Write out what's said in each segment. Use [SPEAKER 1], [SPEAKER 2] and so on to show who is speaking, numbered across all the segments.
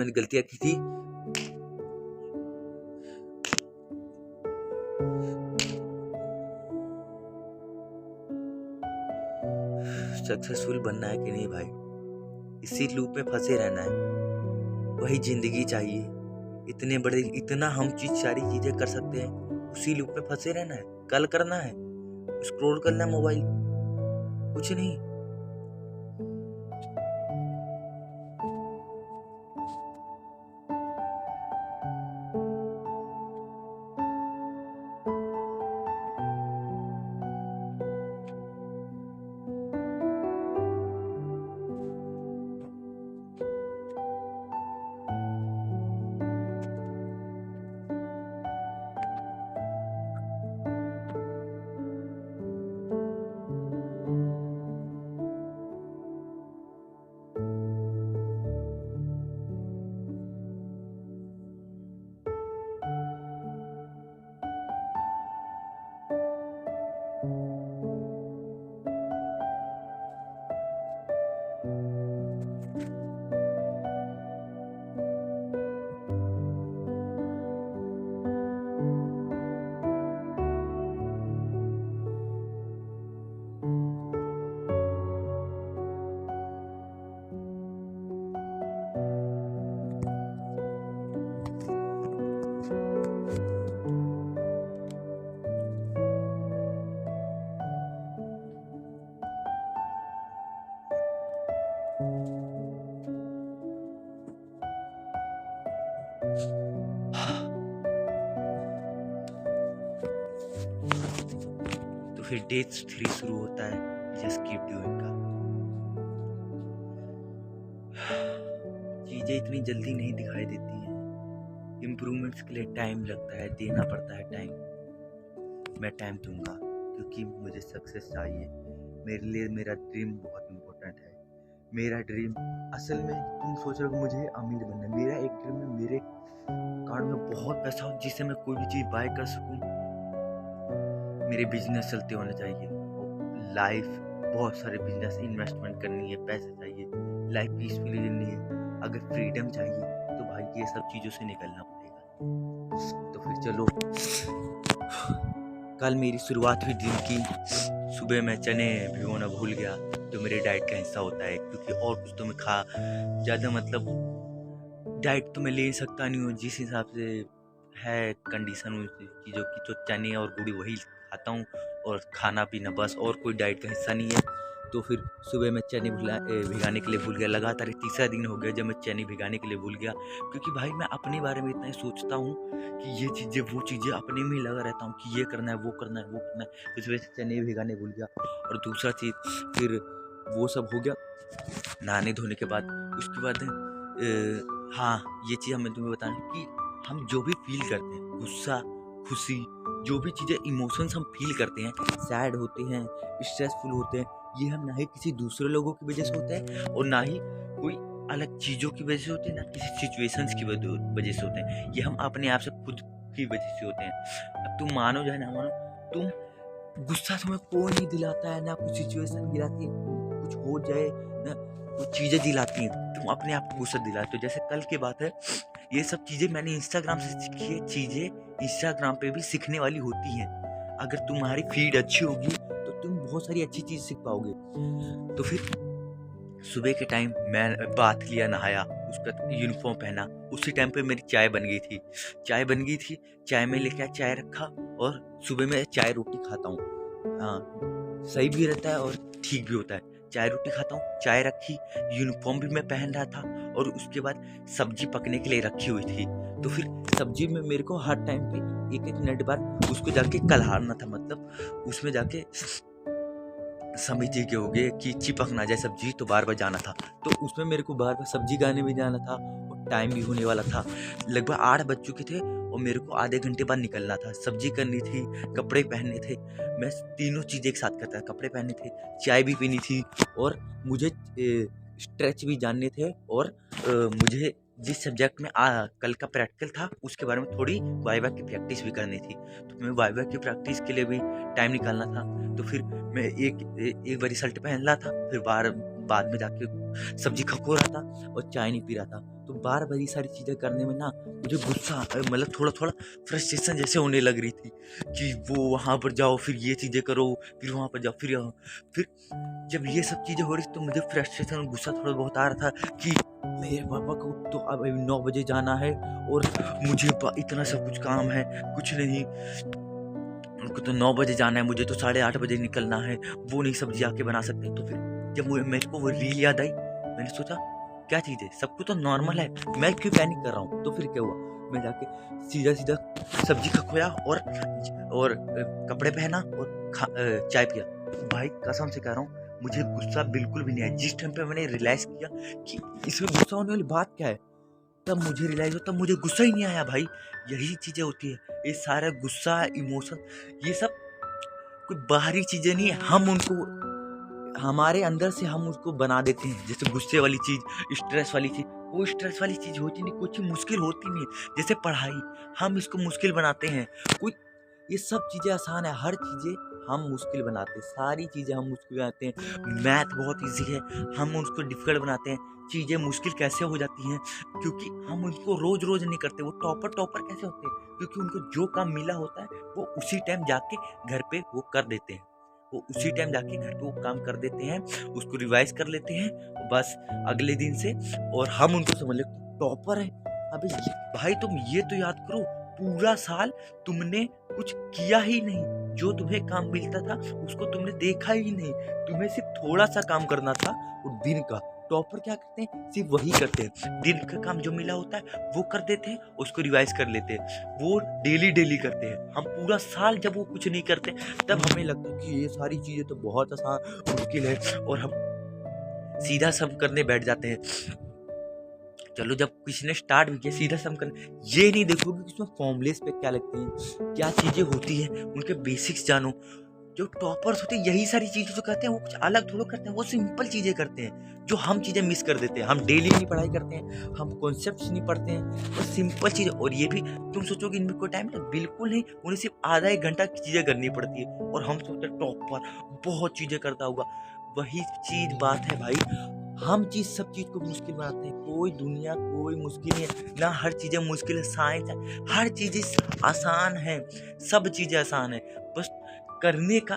[SPEAKER 1] मैंने गलतियाँ की थी। सक्सेसफुल बनना है कि नहीं भाई, इसी लूप में फंसे रहना है, वही जिंदगी चाहिए। इतने बड़े, इतना हम सारी चीजें कर सकते हैं, उसी लूप में फंसे रहना है। कल करना है, स्क्रॉल करना है मोबाइल, कुछ नहीं। तो फिर डे 3 शुरू होता है, जस्ट कीप डूइंग का। चीजें इतनी जल्दी नहीं दिखाई देती हैं, इम्प्रूवमेंट्स के लिए टाइम लगता है, देना पड़ता है टाइम। मैं टाइम दूंगा क्योंकि मुझे सक्सेस चाहिए। मेरे लिए मेरा ड्रीम बहुत इम्पोर्टेंट है। मेरा ड्रीम, असल में तुम सोच रहे हो मुझे अमीर बनना है, मेरा एक ड्रीम है मेरे कार्ड में बहुत पैसा हो जिससे मैं कोई भी चीज़ बाय कर सकूं। मेरे बिजनेस चलते होने चाहिए, लाइफ, बहुत सारे बिजनेस, इन्वेस्टमेंट करनी है, पैसे चाहिए, लाइफ पीसफुली जीनी है। अगर फ्रीडम चाहिए तो भाई ये सब चीज़ों से निकलना पड़ेगा। तो फिर चलो, कल मेरी शुरुआत हुई दिन की। सुबह मैं चने भिगोना भूल गया, जो मेरे डाइट का हिस्सा होता है, क्योंकि और कुछ तो मैं खा ज़्यादा, मतलब डाइट तो मैं ले सकता नहीं हूँ। जिस हिसाब से है कंडीशन उन चीज़ों की, तो चने और गुड़ी वही खाता हूँ, और खाना पीना बस, और कोई डाइट का हिस्सा नहीं है। तो फिर सुबह मैं चने भिगाने के लिए भूल गया। लगातार तीसरा दिन हो गया जब मैं चने भिगाने के लिए भूल गया, क्योंकि भाई मैं अपने बारे में इतना ही सोचता हूँ कि ये चीज़ें वो चीज़ें, अपने में ही लगा रहता हूँ कि ये करना है, वो करना है, वो करना है। इस वजह से चने भिगाने भूल गया। और दूसरा चीज़, फिर वो सब हो गया नहाने धोने के बाद। उसके बाद हाँ, ये चीज़ हमें तुम्हें बताना है कि हम जो भी फील करते हैं, गुस्सा, खुशी, जो भी चीज़ें, इमोशंस हम फील करते हैं, सैड होते हैं, स्ट्रेसफुल होते हैं, ये हम ना ही किसी दूसरे लोगों की वजह से होते हैं, और ना ही कोई अलग चीज़ों की वजह से होते हैं, ना किसी सिचुएशंस की वजह से होते हैं। ये हम अपने आप से खुद की वजह से होते हैं। अब तुम मानो चाहे ना मानो, तुम गुस्सा तुम्हें कोई नहीं दिलाता है, ना कुछ सिचुएशन गिराती है, कुछ हो जाए ना, कुछ चीज़ें दिलाती हैं, तुम अपने आप को गुस्सा दिलाते हो। जैसे कल की बात है, ये सब चीज़ें मैंने इंस्टाग्राम से सीखी है। चीज़ें इंस्टाग्राम पे भी सीखने वाली होती हैं। अगर तुम्हारी फीड अच्छी होगी तो तुम बहुत सारी अच्छी चीज़ सीख पाओगे। तो फिर सुबह के टाइम मैं बाथ लिया, नहाया, उसका यूनिफॉर्म पहना, उसी टाइम पे मेरी चाय बन गई थी। चाय में लेके चाय रखा, और सुबह में चाय रोटी खाता हूँ। हाँ, सही भी रहता है और ठीक भी होता है। चाय रोटी खाता हूँ, चाय रखी, यूनिफॉर्म भी मैं पहन रहा था, और उसके बाद सब्जी पकने के लिए रखी हुई थी। तो फिर सब्जी में मेरे को हर टाइम पे 1-1 मिनट बाद उसको जाके कल्हारना था, मतलब उसमें जाके समझिए कि हो गए कि चिपक ना जाए सब्जी, तो बार बार जाना था। तो उसमें मेरे को बार बार सब्जी गाने भी जाना था, और टाइम भी होने वाला था। लगभग 8 बज चुके थे, और मेरे को आधे घंटे बाद निकलना था। सब्जी करनी थी, कपड़े पहनने थे। मैं तीनों चीज़ें एक साथ करता था, कपड़े पहनने थे, चाय भी पीनी थी, और मुझे स्ट्रेच भी जानने थे, और मुझे जिस सब्जेक्ट में कल का प्रैक्टिकल था उसके बारे में थोड़ी वाइवा की प्रैक्टिस भी करनी थी। तो मैं वाइवा की प्रैक्टिस के लिए भी टाइम निकालना था। तो फिर मैं एक बार शर्ट पहन रहा था, फिर बाद में जाके सब्जी खखो रहा था, और चाय नहीं पी रहा था। तो बार बार ये सारी चीज़ें करने में ना मुझे गुस्सा मतलब थोड़ा थोड़ा फ्रस्ट्रेशन जैसे होने लग रही थी कि वो वहाँ पर जाओ, फिर ये चीज़ें करो, फिर वहाँ पर जाओ, फिर यहाँ, फिर जब ये सब चीज़ें हो रही थी तो मुझे फ्रस्ट्रेशन और गुस्सा थोड़ा बहुत आ रहा था कि मेरे पापा को तो अब 9 बजे जाना है और मुझे इतना सब कुछ काम है, कुछ नहीं, उनको तो 9 बजे जाना है, मुझे तो 8:30 बजे निकलना है, वो नहीं सब्जी आके बना सकते। तो फिर जब मेरे को वो रील याद आई, मैंने सोचा क्या चीज़ है, सब कुछ तो नॉर्मल है, मैं क्यों पैनिक कर रहा हूँ। तो फिर क्या हुआ, मैं जाके सीधा सीधा सब्जी का खोया और कपड़े पहना और चाय पिया। भाई कसम से कह रहा हूँ, मुझे गुस्सा बिल्कुल भी नहीं आया। जिस टाइम पे मैंने रियलाइज़ किया कि इसमें गुस्सा होने वाली बात क्या है, तब मुझे रियलाइज़ हुआ, तब मुझे गुस्सा ही नहीं आया भाई। यही चीज़ें होती है, ये सारा गुस्सा, इमोशन, ये सब कोई बाहरी चीज़ें नहीं है, हम उनको हमारे अंदर से हम उसको बना देते हैं। जैसे गुस्से वाली चीज़, स्ट्रेस वाली चीज़, वो स्ट्रेस वाली चीज़ होती नहीं, कुछ मुश्किल होती नहीं है। जैसे पढ़ाई, हम इसको मुश्किल बनाते हैं। कोई ये सब चीज़ें आसान है, हर चीज़ें हम मुश्किल बनाते हैं, सारी चीज़ें हम मुश्किल बनाते हैं। मैथ बहुत ईज़ी है, हम उसको डिफ़िकल्ट बनाते हैं। चीज़ें मुश्किल कैसे हो जाती हैं? क्योंकि हम उनको रोज़-रोज़ नहीं करते। वो टॉपर कैसे होते हैं? क्योंकि उनको जो काम मिला होता है, वो उसी टाइम जाके घर पे वो कर देते हैं। वो उसी टाइम जाके घर पे वो काम कर देते हैं, उसको रिवाइज़ कर लेते हैं, बस अगले दिन से, और हम उनको समझ लेते हैं टॉपर है। अबे ये भाई, तुम ये तो याद करो, पूरा साल तुमने कुछ किया ही नहीं, जो तुम्हें काम मिलता था उसको तुमने देखा ही नहीं, तुम्हें सिर्फ थोड़ा-सा काम करना था वो दिन का। टॉपर क्या करते हैं, सिर्फ वही करते हैं, दिन का काम जो मिला होता है वो कर देते हैं, उसको रिवाइज़ कर लेते हैं। वो डेली करते हैं। हम पूरा साल जब वो कुछ नहीं करते, तब हमें लगता है कि ये सारी चीज़ें तो बहुत आसान, मुश्किल है, और हम सीधा सम करने बैठ जाते हैं। चलो, जब किसी ने स्टार्ट भी किया सीधा सम करने, ये नहीं देखोगे कि उसमें फॉर्मूलेस पे क्या लगते हैं, क्या चीज़ें होती हैं, उनके बेसिक्स जानो। जो टॉपर्स होते हैं यही सारी चीज़ें जो करते हैं, वो कुछ अलग थोड़ा करते हैं, वो सिंपल चीज़ें करते हैं, जो हम चीज़ें मिस कर देते हैं। हम डेली नहीं पढ़ाई करते हैं, हम कॉन्सेप्ट्स नहीं पढ़ते हैं, वो सिंपल चीज़ें। और ये भी तुम सोचोगे इनमें कोई टाइम है, बिल्कुल नहीं, उन्हें सिर्फ आधा 1 घंटा चीज़ें करनी पड़ती है, और हम सोचते हैं टॉपर बहुत चीज़ें करता होगा। वही चीज़ बात है भाई, हम सब चीज़ को मुश्किल बनाते हैं। कोई दुनिया कोई मुश्किल नहीं है, ना हर चीज़ें मुश्किल है, साइंस है, हर चीज़ें आसान है, सब चीज़ें आसान है, बस करने का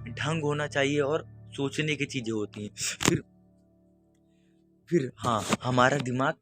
[SPEAKER 1] ढंग होना चाहिए और सोचने की चीज़ें होती हैं। फिर हाँ, हमारा दिमाग